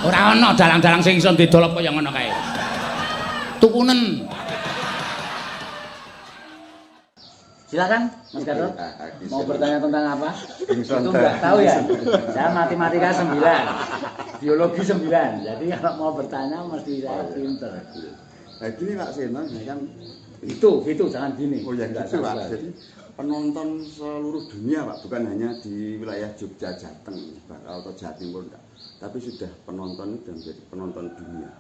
Ora ana dalang-dalang sing iso didol apa yang ngono kae. Tukunen. Silakan Mas Gatot. Mau bertanya tentang apa? Itu enggak tahu ya. Saya matematika 9. Biologi 9. Jadi kalau mau bertanya mesti saya pinter. Nah gini Pak Seno, ini kan Itu jangan gini. oh ya gitu Pak. Jadi penonton seluruh dunia Pak, bukan hanya di wilayah Jogja, Jateng atau Jawa Timur enggak. Tapi sudah penonton itu menjadi penonton dunia.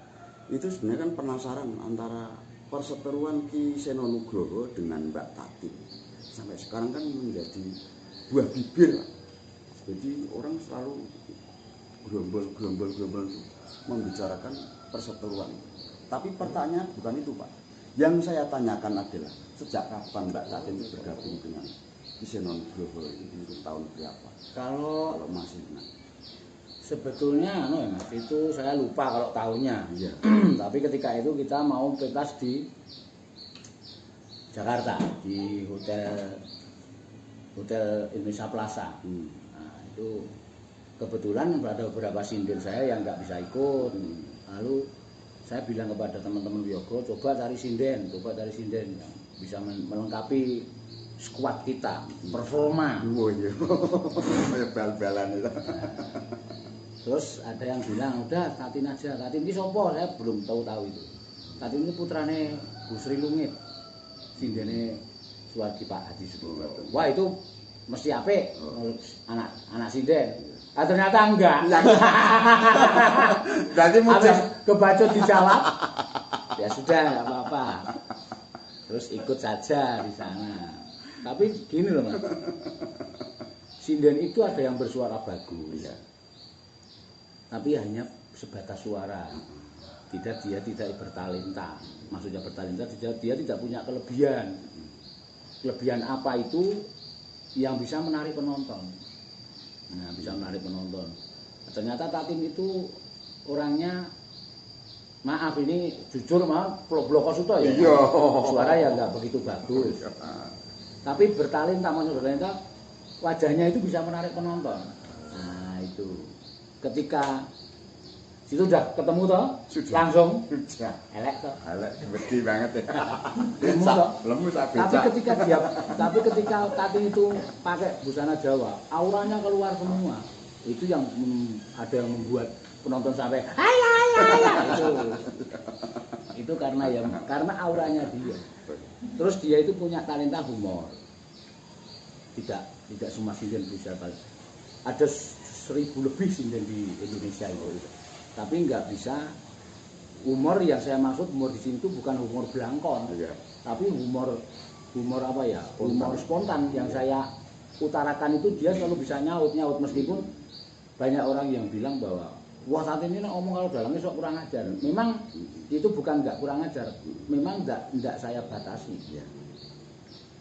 Itu sebenarnya kan penasaran antara perseteruan Ki Seno Nugroho dengan Mbak Tati. Sampai sekarang kan menjadi buah bibir Pak. Jadi orang selalu gerombol membicarakan perseteruan. Tapi pertanyaan bukan itu Pak. Yang saya tanyakan adalah sejak kapan Mbak Tati itu bergabung dengan Ki Seno Nugroho itu tahun berapa? Kalau masih ingat. Sebetulnya ya Mas, itu saya lupa kalau tahunnya. Iya. Tapi ketika itu kita mau pentas di Jakarta di hotel Indonesia Plaza. Nah, itu kebetulan ada beberapa sindir saya yang nggak bisa ikut. Lalu saya bilang kepada teman-teman Wiyogo, coba cari sinden yang bisa melengkapi skuad kita, performa. Oh iya. Kayak bal-balan itu. Terus ada yang bilang, udah Tatin aja. Tatin ini sopo? Saya belum tahu itu. Tatin ini putrane Bu Sri Lungit. Sindene Suwardi Pak Haji Sugeng. Wah itu mesti apik anak sinden. Ah ternyata enggak. Berarti habis kebacut dijawab. Ya sudah enggak apa-apa. Terus ikut saja di sana. Tapi gini loh Mas. Sinden itu ada yang bersuara bagus. Ya. Tapi hanya sebatas suara. Dia tidak bertalenta. Maksudnya bertalenta dia tidak punya kelebihan. Kelebihan apa itu yang bisa menarik penonton. Nah, bisa menarik penonton. Ternyata Tatin itu orangnya maaf ini jujur maaf blok-blok itu ya. Iya. Suara ya nggak begitu bagus. Tapi bertalenta wajahnya itu bisa menarik penonton. Nah, itu. Ketika itu udah ketemu toh, langsung elek toh. Elek gede banget ya. Lemu tapi ketika Tati itu pakai busana Jawa, auranya keluar semua. Itu yang ada yang membuat penonton sampai itu karena auranya dia. Terus dia itu punya talenta humor. Tidak semua sinden bisa. Ada 1000 lebih sinden di Indonesia itu. Tapi nggak bisa humor yang saya maksud humor di sini itu bukan humor belangkon, tapi humor apa ya? Humor spontan yang saya utarakan itu dia selalu bisa nyaut meskipun banyak orang yang bilang bahwa wah saat ini ngomong kalau dalangnya sok kurang ajar. Memang itu bukan nggak kurang ajar, memang nggak saya batasi.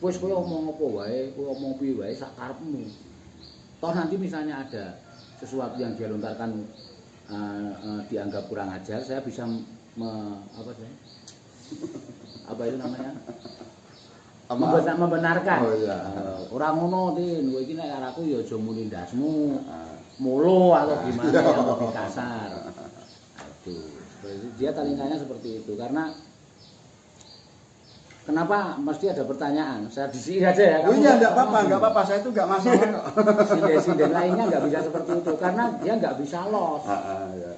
Wes kowe ngomong apa wae, kowe ngomong piye wae sak karepmu. Toh nanti misalnya ada sesuatu yang dia lontarkan dianggap kurang ajar, saya bisa apa itu namanya membenarkan. Oh, iya. Orang ngono tin, kowe iki nek karo aku ya aja muni ndasmu, mulu atau gimana yang lebih kasar. Itu. Dia talentanya seperti itu karena kenapa mesti ada pertanyaan? Saya disini aja ya. Oh iya, enggak apa-apa. Saya itu enggak masalah kok. Sinden lainnya enggak bisa seperti itu karena dia enggak bisa los. Ya.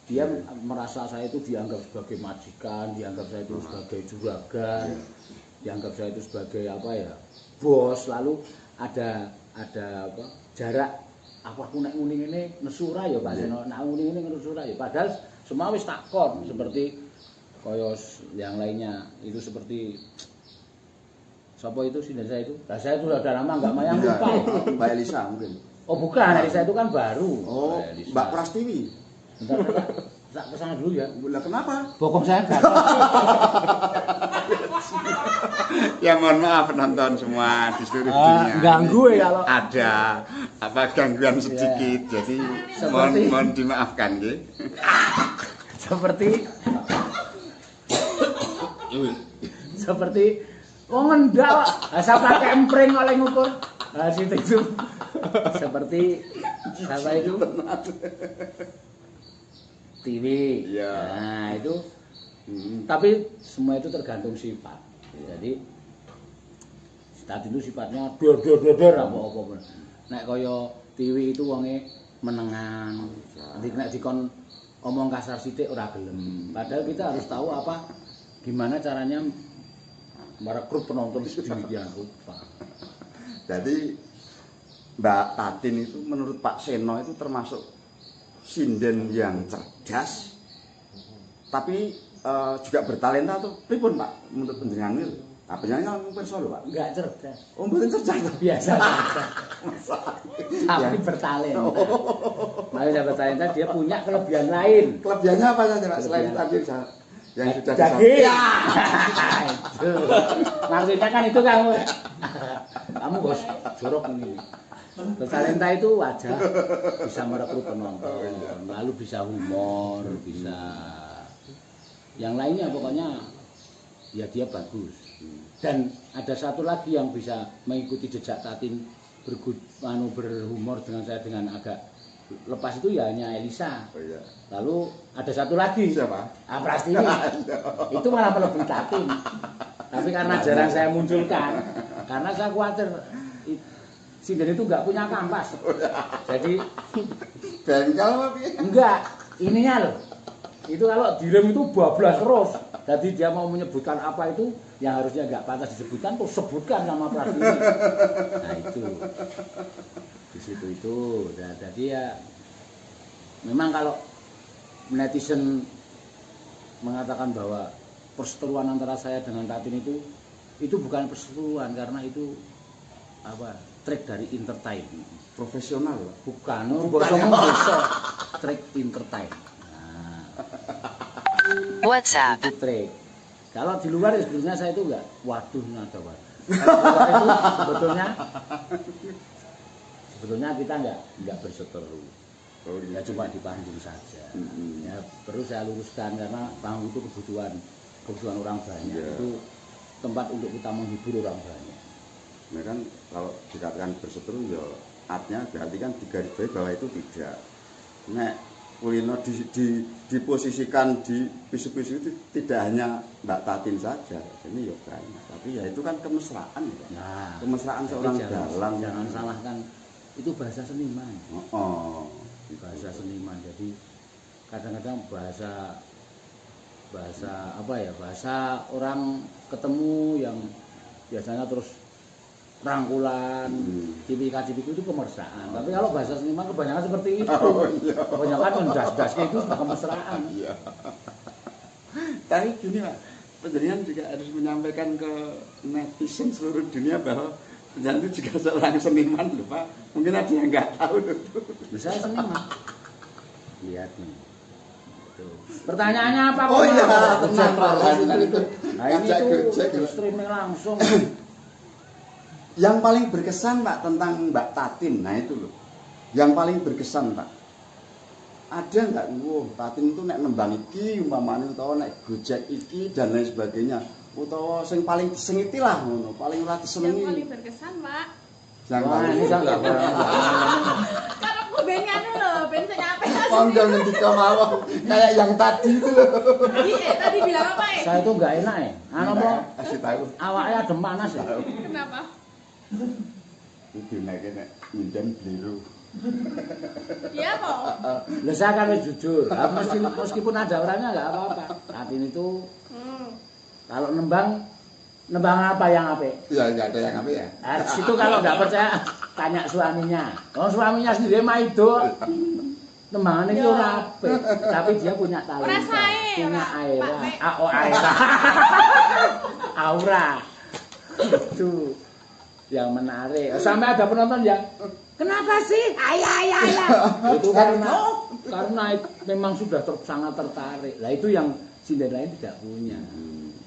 Dia merasa saya itu dianggap sebagai majikan, dianggap saya itu sebagai juragan, dianggap saya itu sebagai apa ya? Bos. Lalu ada apa? Jarak apa aku nek muni ngene nesura ya Pak Seno. Nek muni ngene nesura ya. Padahal semua wis takon seperti koyo yang lainnya itu seperti siapa itu sinden saya itu? Nah, saya itu sudah lama enggak mayang lupa. Mbak Elisa mungkin. Oh bukan, Elisa itu kan baru. Oh, Mbak Prastiwi. Bentar, tak kesana dulu ya. Lah kenapa? Bokong saya gatal. Ya mohon maaf penonton semua di seluruh dunia. Ganggu ya kalau ada apa gangguan sedikit. Jadi mohon dimaafkan nggih. Seperti oh ngendal saya pakai empring oleh ngukur situ itu seperti siapa itu TV. Iya. Nah, itu tapi semua itu tergantung sifat. Jadi tadi itu sifatnya dor apa-apa. Nek kaya TV itu wonge menengan. Nanti nek dikon omong kasar sithik ora gelem. Padahal kita harus tahu apa gimana caranya merekrut penonton sedemikian rupa. Jadi Mbak Tatin itu menurut Pak Seno itu termasuk sinden yang cerdas, tapi juga bertalenta tuh. Pripun Pak menurut panjenengan itu? Nah, penyanyi langsung perso lho Pak. Enggak cerdas. Oh, mboten cerdas. Biasa saja. Tapi bertalenta. Makanya bertalenta dia punya kelebihan lain. Kelebihannya apa saja Pak selain tadi yang sudah Jadi maksudnya kan itu kamu bos jorok ini. Bertalenta itu wajah bisa merekrut penonton, lalu bisa humor, bisa yang lainnya pokoknya ya dia bagus. Dan ada satu lagi yang bisa mengikuti jejak Tatin berhumor dengan saya dengan agak lepas itu ya hanya Elisa. Oh, iya. Lalu ada satu lagi. Siapa? Prastini. Itu malah melebihi Tatin. Tapi karena jarang saya munculkan, karena saya khawatir sinden itu nggak punya kampas. Jadi bengkel apa piye? enggak, ininya loh. Itu kalau direm itu bablas terus. Jadi dia mau menyebutkan apa itu yang harusnya nggak pantas disebutkan tuh sebutkan sama Prastini. Nah itu di situ itu. Nah, jadi ya memang kalau netizen mengatakan bahwa perseteruan antara saya dengan Tatin itu bukan perseteruan karena itu apa trik dari entertain Profesional Pak. bukan bisa trik entertain. Nah, WhatsApp. itu trik. Kalau di luar sebetulnya saya itu enggak waduh nada waduh. Kalau itu sebetulnya kita enggak berseteru. Oh, Ya cuma di panggung saja. Ya perlu saya luruskan karena panggung itu kebutuhan orang banyak. Yeah. Itu tempat untuk kita menghibur orang banyak. Nah kan kalau dikatakan berseteru ya artinya berarti kan digarisbawahi bahwa itu tidak. Nek Kulino diposisikan di bisu-bisu itu tidak hanya Mbak Tatin saja, ini ya banyak. Tapi ya itu kan kemesraan ya. Nah, kemesraan seorang dalang. Jangan salahkan itu bahasa seniman. Oh, Bahasa seniman. Jadi kadang-kadang bahasa apa ya? Bahasa orang ketemu yang biasanya terus rangkulan, cipika-cipiki itu kemesraan. Tapi kalau bahasa seniman kebanyakan seperti itu. Oh, iya. Kebanyakan mendas-dasnya itu sudah kemesraan. Iya. Tapi gini Pak, penjadian juga harus menyampaikan ke netizen seluruh dunia bahwa penjadian itu juga seorang seniman loh Pak. Mungkin ada yang nggak tahu loh. Bisa seniman. Lihat nih. Tuh. Pertanyaannya apa? Oh iya, tenang Pak. itu. Nah ini tuh streaming langsung. Yang paling berkesan Pak tentang Mbak Tatin, nah itu loh. Yang paling berkesan Pak. Ada nggak? Wah, Tatin itu nek nembang iki, umpamane utawa nek gojek iki dan lain sebagainya. Utawa sing paling disengiti lah ngono, paling ora disenengi. Yang paling berkesan, Pak. Yang Wah, paling ini saya nggak pernah. Karena aku ben anu lho, ben sing apik. Monggo ngendika mawon kayak yang tadi itu loh. Tadi bilang apa ya? Saya itu nggak enak ya. Anu apa? Kasih tahu. Awaknya adem panas ya. Kenapa? Iki nek nyinden bliru. Iya kok. Lah saya kan wis jujur. Meskipun ada orangnya nggak apa-apa. Tatin itu kalau nembang apa yang apik? Ya enggak ada yang apa ya. Situ kalau nggak percaya tanya suaminya. Oh suaminya sendiri maido. Nembangan itu ora apik, tapi dia punya talenta. Ora sae, Punya aura. Pak. Aura. Aura. Itu yang menarik. Sampai ada penonton yang kenapa sih? Ayah. Itu karena memang sudah sangat tertarik. Lah itu yang sinden lain tidak punya.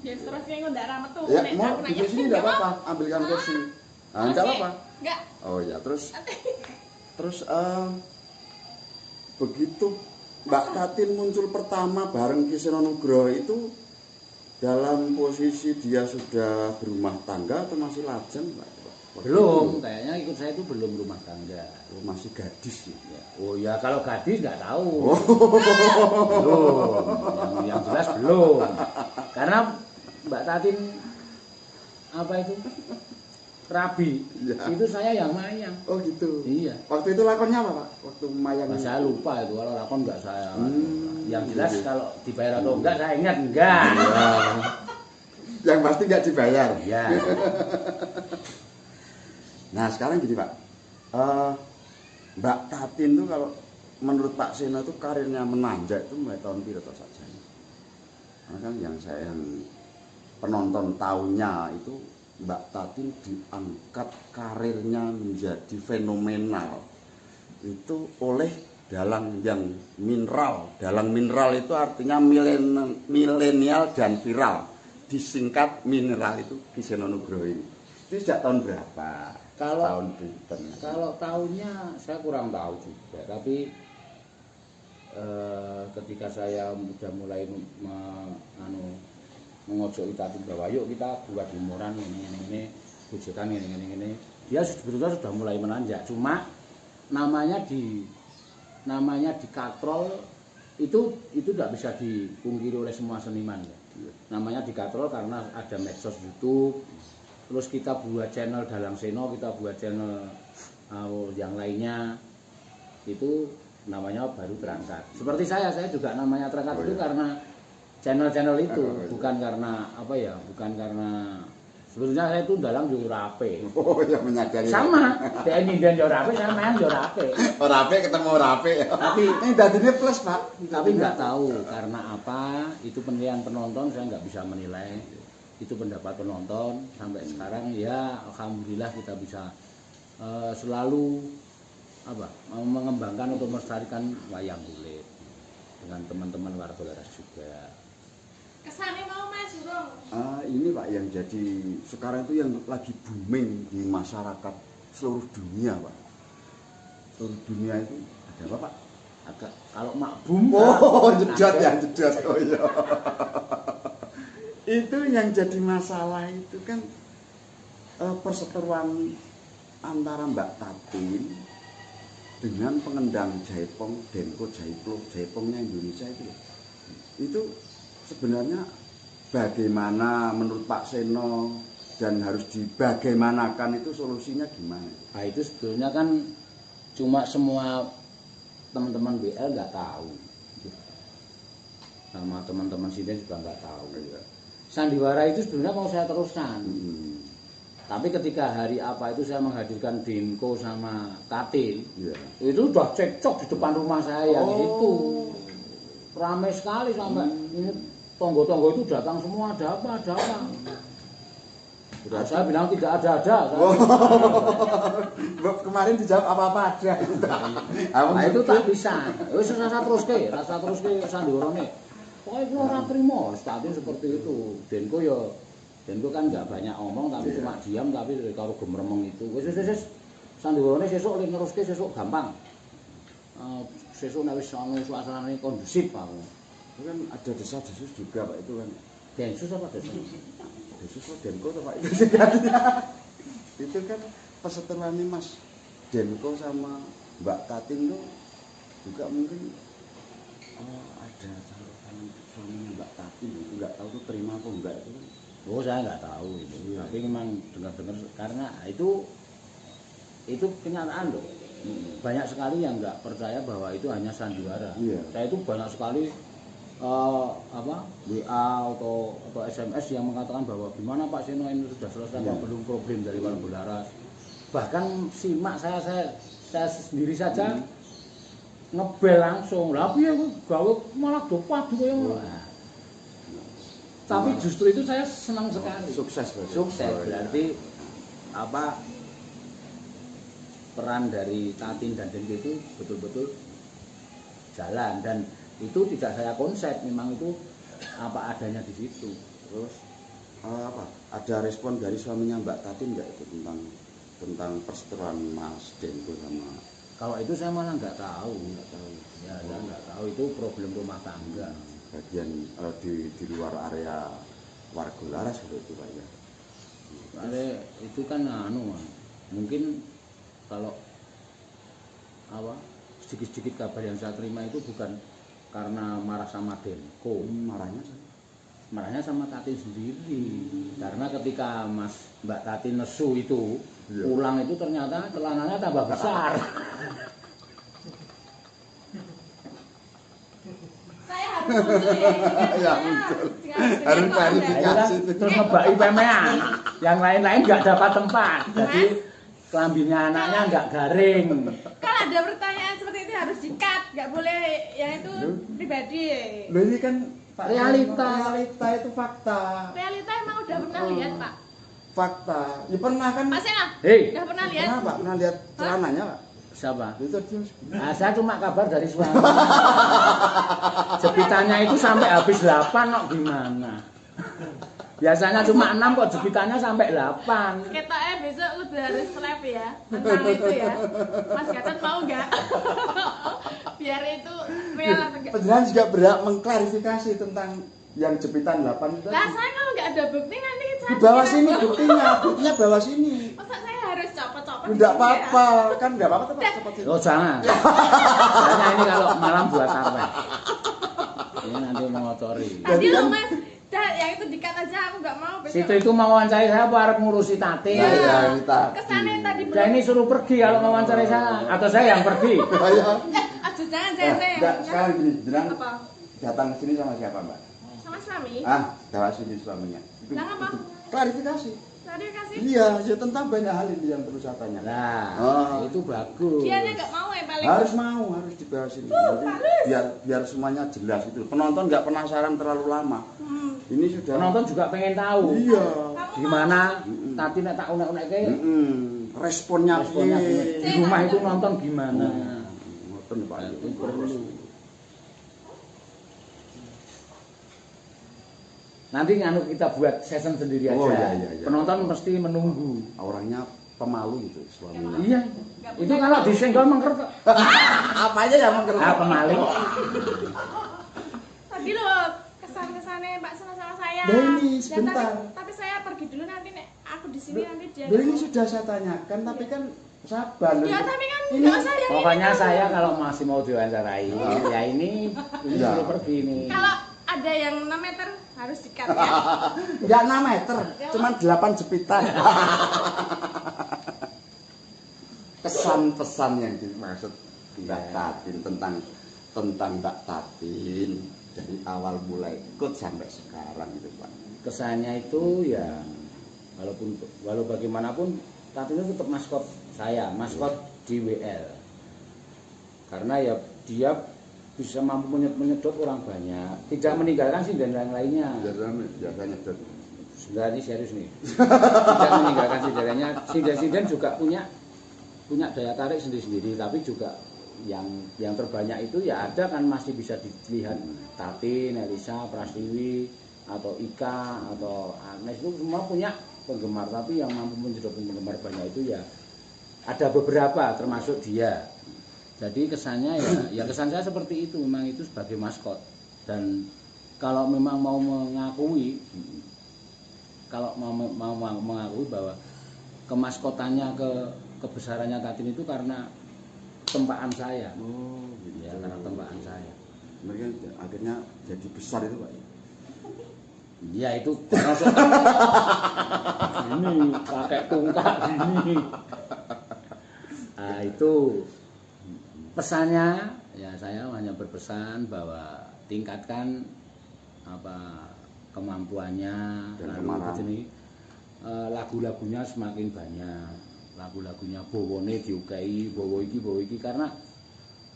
Ya terus yang ndak ramet tuh. Ya mau di sini enggak apa-apa, ambilkan kursi. Ah, enggak apa-apa. Enggak. Oh ya, terus begitu Mbak Tatin muncul pertama bareng Ki Seno Nugroho itu dalam posisi dia sudah berumah tangga atau masih lajang Mbak? Belum, kayaknya ikut saya itu belum rumah tangga. Oh, masih gadis ya? Ya. Oh ya kalau gadis nggak tahu. Oh. Belum, yang jelas belum. Karena Mbak Tatin apa itu Rabi, Ya. itu saya yang mayang. Oh gitu. Iya. Waktu itu lakonnya apa Pak? Waktu mayang. Nah, saya lupa itu kalau lakon nggak saya. Yang Iya. jelas kalau dibayar atau enggak saya ingat enggak. Ya. Yang pasti nggak dibayar. Ya. Nah sekarang gini Pak, Mbak Tatin tuh kalau menurut Pak Seno itu karirnya menanjak itu mulai tahun berapa saja? Karena kan yang saya penonton tahunya itu Mbak Tatin diangkat karirnya menjadi fenomenal itu oleh dalang yang mineral. Dalang mineral itu artinya milenial dan viral. Disingkat mineral itu Ki Seno Nugroho ini. Itu sejak tahun berapa? Tahun pinten. Kalau tahunnya saya kurang tahu juga, tapi ketika saya sudah mulai mengojoki Tatin bahwa yuk kita buat humoran ini bujukan ini, dia sebetulnya sudah mulai menanjak. Cuma namanya dikatrol itu tidak bisa dipungkiri oleh semua seniman ya. Namanya dikatrol karena ada medsos YouTube. Terus kita buat channel Dalang Seno, kita buat channel yang lainnya, itu namanya baru terangkat. Seperti saya juga namanya terangkat itu karena channel-channel itu, bukan karena apa ya, bukan karena sebetulnya saya itu dalang yo rape. Oh ya menyadari. Sama, dia nyinden yo rape, saya main yo rape. Rape ketemu rape. Tapi ini dadine plus Pak. Tapi nggak tahu karena apa, itu penilaian penonton saya nggak bisa menilai. Itu pendapat penonton sampai sekarang ya alhamdulillah kita bisa selalu mengembangkan atau melestarikan wayang kulit dengan teman-teman warga laras juga. Kesannya mau Mas Burung? Ini Pak yang jadi sekarang itu yang lagi booming di masyarakat seluruh dunia Pak. Seluruh dunia itu ada apa Pak? Agak kalau makbum. Oh jedot ya jedot. Oh iya. Itu yang jadi masalah itu kan perseteruan antara Mbak Tatin dengan pengendang jaipong Denko jaipongnya Indonesia itu sebenarnya bagaimana menurut Pak Seno dan harus dibagaimanakan itu solusinya gimana? Nah itu sebetulnya kan cuma semua teman-teman BL nggak tahu, sama teman-teman sini juga nggak tahu. Sandiwara itu sebenarnya mau saya teruskan. Tapi ketika hari apa itu saya menghadirkan Denko sama Tatin, itu udah cekcok di depan rumah saya itu. Ramai sekali sampai ini tonggo-tonggo itu datang semua, ada apa? Nah, saya bilang tidak ada. Kemarin dijawab apa-apa ada. Nah itu tak bisa. Wis rasa terus ke Sandiwarane. Pokoknya itu orang terima, Tatin seperti itu. Denko kan nggak banyak omong tapi cuma diam tapi kalau gemeremeng itu. Wis Sandiwarane sesuk neruske sesuk gampang. Sesuk nek wis ana suasanane kondusif aku. Itu kan ada desa-desus juga Pak itu kan. Densus apa desa? Desus kok Denko to Pak itu. Itu kan perseteruan Mas Denko sama Mbak Tatin tuh juga mungkin ada suaminya Mbak Tatin itu nggak tahu tuh terima apa enggak itu kan. Oh saya nggak tahu itu. Tapi memang dengar-dengar karena itu kenyataan loh. Banyak sekali yang nggak percaya bahwa itu hanya sandiwara. Saya itu banyak sekali WA atau SMS yang mengatakan bahwa gimana Pak Seno ini sudah selesai apa belum problem dari warga laras. Bahkan simak saya sendiri saja ngebel langsung. Lah piye gawe malah do padu koyo. Tapi justru itu saya senang sekali. Sukses Berarti peran dari Tatin dan Denko itu betul-betul jalan dan itu tidak saya konsep, memang itu apa adanya di situ. Terus ada respon dari suaminya Mbak Tatin nggak itu tentang perseteruan Mas Denko sama? Kalau itu saya malah nggak tahu. Ya, saya nggak tahu itu problem rumah tangga. Bagian di luar area warga laras itu Pak ya. Itu kan Mungkin kalau sedikit-sedikit kabar yang saya terima itu bukan karena marah sama Denko, marahnya sama Tatin sendiri. Karena ketika Mbak Tatin nesu itu pulang itu ternyata celananya tambah besar. Saya harus muncul ya. Ya, muncul. Harus klarifikasi. Terus ngebaki pemean, yang lain-lain nggak dapat tempat. Jadi kelambinya anaknya nggak garing. Kalau ada pertanyaan seperti itu harus di-cut, nggak boleh yang itu pribadi. Loh ini kan Realita itu fakta. Realita emang udah pernah lihat, Pak? Fakta. Ya pernah kan? Mas Ena, Hei, udah pernah lihat? Pernah Pak, pernah lihat celananya Pak. siapa? Itu dia. Nah, saya cuma kabar dari suami. Jepitannya itu sampai habis 8 kok gimana? Biasanya cuma 6 kok jepitannya sampai 8. Ketoknya besok udah harus slap ya tentang itu ya. Mas Gatot mau nggak? Biar itu real atau enggak? Penjelasan juga berhak mengklarifikasi tentang yang jepitan 8 itu. Lah saya kalau nggak ada bukti nanti saya Di bawah kira sini kok. buktinya bawah sini. Masa saya harus copot-copot? Enggak di sini ya? apa-apa, kan enggak apa-apa tetap seperti itu. Oh jangan. Soalnya ini kalau malam buat apa? Ini nanti mengotori. Tadi Jadi lo kan- Mas, yang itu di-cut aja aku nggak mau. besok. Situ itu mau wawancari saya apa harus ngurusi Tatin? Nah, ya, kita. Kesannya tadi Dan ini suruh pergi kalau mau wawancari saya atau saya yang pergi. Ayo. aduh jangan saya Enggak, sekarang gini, jenang apa? datang ke sini sama siapa, Mbak? Sama suami? Bawa sini suaminya. Lah, apa? Klarifikasi. Tadi kasih. Iya, ya tentang banyak hal ini yang perlu saya tanya. Nah, Oh. itu bagus. Dianya nggak mau ya paling. Harus mau, harus dibahas ini. Nanti biar semuanya jelas itu. Penonton nggak penasaran terlalu lama. Ini sudah. Penonton juga pengen tahu. Iya. Gimana Tatin nek tak unek-unek kayak Responnya responnya piye? di rumah itu nonton gimana? Ngoten Pak. Itu perlu. Nanti nganu kita buat season sendiri aja. Oh, iya. Penonton mesti menunggu. Orangnya pemalu gitu suaminya. Iya. Itu kalau disenggol mengker. Apa aja yang menggerak? Ah, pemaling. Tadi lo kesan-kesannya Mbak Sena sama saya. Nah, ini Dan sebentar. tapi saya pergi dulu nanti nek aku di sini nanti dia. Loh, ini sudah saya tanyakan tapi kan sabar. Ya tapi kan Ini- nggak usah yang Pokoknya ini. saya kalau masih mau diwawancarai, ya ini Iya. perlu pergi nih. Kalau ada yang 6 meter harus di-cut ya. Enggak 6 meter, cuman 8 jepitan. Kesan-pesan yang dimaksud Mbak Tatin tentang Mbak Tatin dari awal mulai ikut sampai sekarang gitu Pak. Kesannya itu ya walau bagaimanapun Tatin itu tetap maskot saya, maskot di WL. Karena ya dia bisa mampu menyedot orang banyak, tidak meninggalkan sinden yang lainnya. Biasanya Sebenarnya ini serius nih. Tidak meninggalkan sindennya. Sinden juga punya daya tarik sendiri-sendiri, tapi juga yang terbanyak itu ya ada kan masih bisa dilihat Tatin, Elisa, Prastiwi atau Ika atau Agnes itu semua punya penggemar, tapi yang mampu menjadi penggemar banyak itu ya ada beberapa termasuk dia. Jadi kesannya ya kesan saya seperti itu, memang itu sebagai maskot. Dan kalau memang mau mengakui bahwa kemaskotannya kebesarannya Tatin itu karena tempaan saya. Oh, gitu. Ya, karena tempaan saya. Mereka akhirnya jadi besar itu Pak. Ya itu termasuk ini pakai tungkak gini. Nah, itu pesannya ya saya hanya berpesan bahwa tingkatkan kemampuannya, Dan lalu kemarahan. begini, lagu-lagunya semakin banyak, lagu-lagunya bowone diukai, bowo iki karena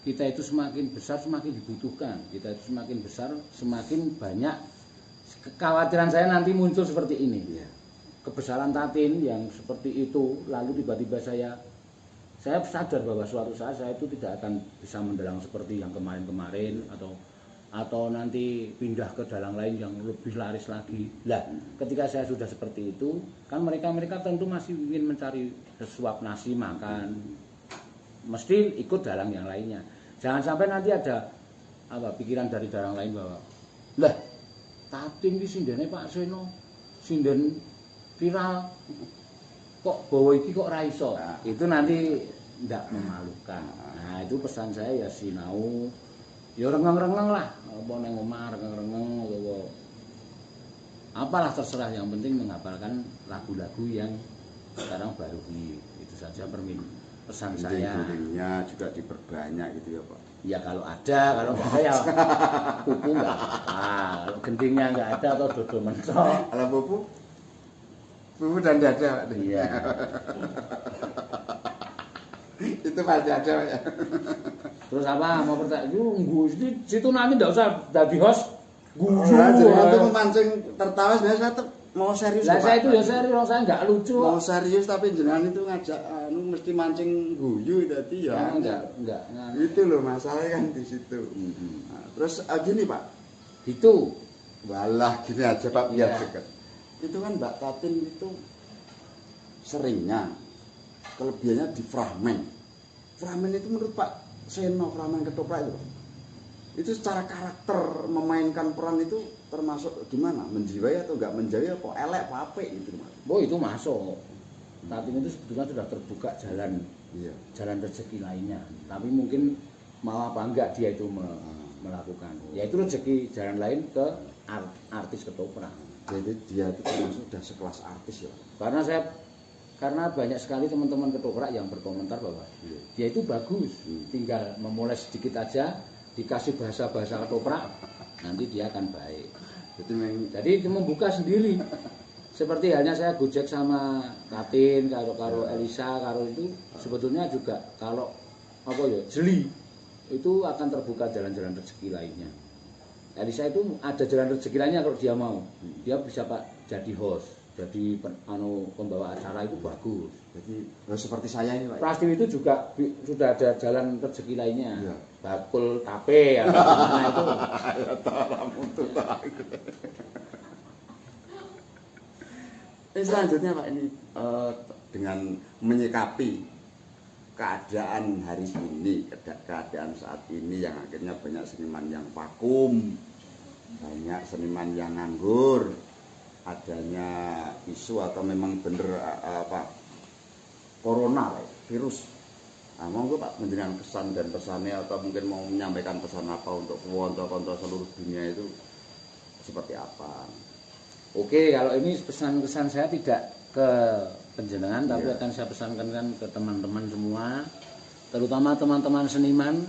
kita itu semakin besar semakin dibutuhkan, kita itu semakin besar semakin banyak. Kekhawatiran saya nanti muncul seperti ini ya. Kebesaran Tatin yang seperti itu lalu tiba-tiba saya sadar bahwa suatu saat saya itu tidak akan bisa mendalang seperti yang kemarin-kemarin atau nanti pindah ke dalang lain yang lebih laris lagi. Lah, ketika saya sudah seperti itu, kan mereka tentu masih ingin mencari sesuap nasi makan. Mesti ikut dalang yang lainnya. Jangan sampai nanti ada pikiran dari dalang lain bahwa lah Tatin iki sindene Pak Seno, sinden viral. kok bawa iki kok ra iso. Itu nanti ndak memalukan. Nah, itu pesan saya ya sinau. Ya rengeng-rengeng lah, apa nang omah rengeng-rengeng utawa apalah terserah, yang penting menghafalkan lagu-lagu yang sekarang baru ini. Itu saja pesan saya. Gending-gendingnya juga diperbanyak gitu ya Pak. Ya kalau ada, kalau nggak ada ya pupu nggak apa. Kalau gendingnya nggak ada atau dodo mentok. Kalau pupu dan dada Pak. Iya. Itu pasti ada Pak ya. Terus apa mau pertanyaan? Gus di situ nanti nggak usah dari host. Nah, jadi itu memancing tertawa sebenarnya saya mau serius. Lah saya itu ya serius, saya nggak lucu. Mau serius tapi jenengan itu ngajak mesti mancing guyu tadi ya. Enggak. Itu loh masalahnya kan di situ. Nah, terus gini Pak. Itu. Walah gini aja Pak biar Ya. dekat. Itu kan Mbak Tatin itu seringnya kelebihannya di fragmen. Fragmen itu menurut Pak Seno, fragmen ketoprak itu. Itu secara karakter memainkan peran itu termasuk gimana? Menjiwai atau enggak menjiwai apa elek apa apik gitu Mas? Oh itu masuk. Saat ini itu sebetulnya sudah terbuka jalan, Iya. jalan rezeki lainnya. Tapi mungkin mau apa enggak dia itu melakukan. Ya itu rezeki jalan lain ke artis ketoprak. Jadi dia itu termasuk sudah sekelas artis ya. Karena banyak sekali teman-teman ketoprak yang berkomentar bahwa dia itu bagus, tinggal memoles sedikit aja, dikasih bahasa-bahasa ketoprak, nanti dia akan baik. Jadi itu membuka sendiri. Seperti halnya saya Gojek sama Katin, karo Elisa, karo itu sebetulnya juga kalau apa ya jeli itu akan terbuka jalan-jalan rezeki lainnya. Elisa itu ada jalan rezeki lainnya kalau dia mau. Dia bisa Pak jadi host, jadi pembawa acara itu bagus. Jadi seperti saya ini Pak. Prastin itu juga sudah ada jalan rezeki lainnya. Iya. Bakul tape ya gimana itu. Selanjutnya Pak ini dengan menyikapi keadaan hari ini, keadaan saat ini yang akhirnya banyak seniman yang vakum, banyak seniman yang nganggur, adanya isu atau memang bener corona virus. Nah, monggo Pak menjenengan kesan dan pesannya atau mungkin mau menyampaikan pesan apa untuk konco-konco seluruh dunia itu seperti apa? Oke, kalau ini pesan-pesan saya tidak ke penjenengan, tapi akan saya pesankan kan ke teman-teman semua, terutama teman-teman seniman,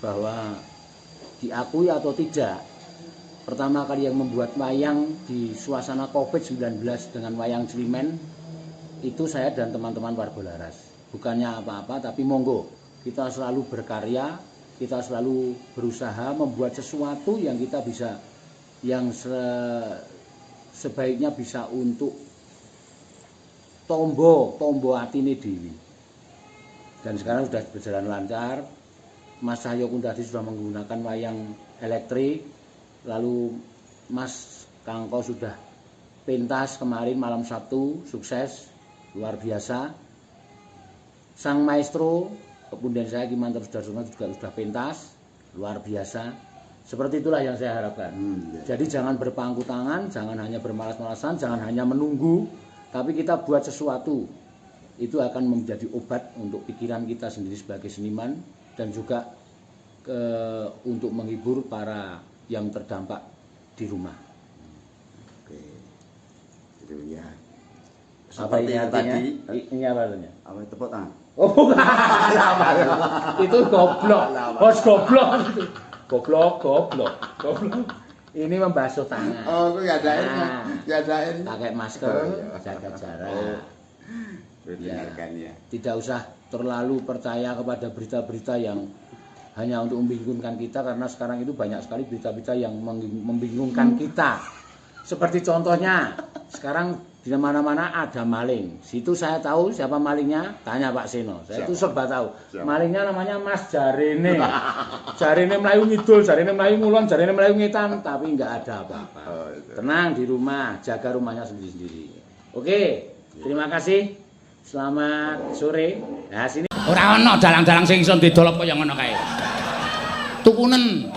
bahwa diakui atau tidak, pertama kali yang membuat wayang di suasana COVID-19 dengan wayang Cilimen, itu saya dan teman-teman Warbolaras. Bukannya apa-apa, tapi monggo, kita selalu berkarya, kita selalu berusaha membuat sesuatu yang kita bisa, yang sebaiknya bisa untuk tombo atine dewi. Dan sekarang sudah berjalan lancar. Mas Cahyo Kundadi sudah menggunakan wayang elektrik. Lalu Mas Kangko sudah pentas kemarin malam Sabtu, sukses luar biasa. Sang maestro kemudian saya Kimantar Sudarsono juga sudah pentas luar biasa. Seperti itulah yang saya harapkan. Jadi jangan berpangku tangan, jangan hanya bermalas-malasan, jangan hanya menunggu, tapi kita buat sesuatu. Itu akan menjadi obat untuk pikiran kita sendiri sebagai seniman dan juga untuk menghibur para yang terdampak di rumah. Oke. Itu ya. Apa ini artinya? Tadi, Ini apa artinya? apa tepuk tangan? Oh bukan. Itu goblok. Bos goblok itu. Goblok. Ini membasuh tangan. Oh, itu ya ada airnya. Ya ada airnya. Pakai masker, jaga jarak. Dengarkan ya. Tidak usah terlalu percaya kepada berita-berita yang hanya untuk membingungkan kita, karena sekarang itu banyak sekali berita-berita yang membingungkan kita. Seperti contohnya, sekarang di mana-mana ada maling. Situ saya tahu siapa malingnya, tanya Pak Seno. Saya itu serba tahu. Malingnya namanya Mas Jarene. Jarene melayu ngidul, jarene melayu ngulon, jarene melayu ngetan, tapi enggak ada apa-apa. Tenang di rumah, jaga rumahnya sendiri-sendiri. Oke, terima kasih. Selamat sore. Nah, sini Ora ana dalang-dalang sing iso didolop kaya ngono kae. Tukunen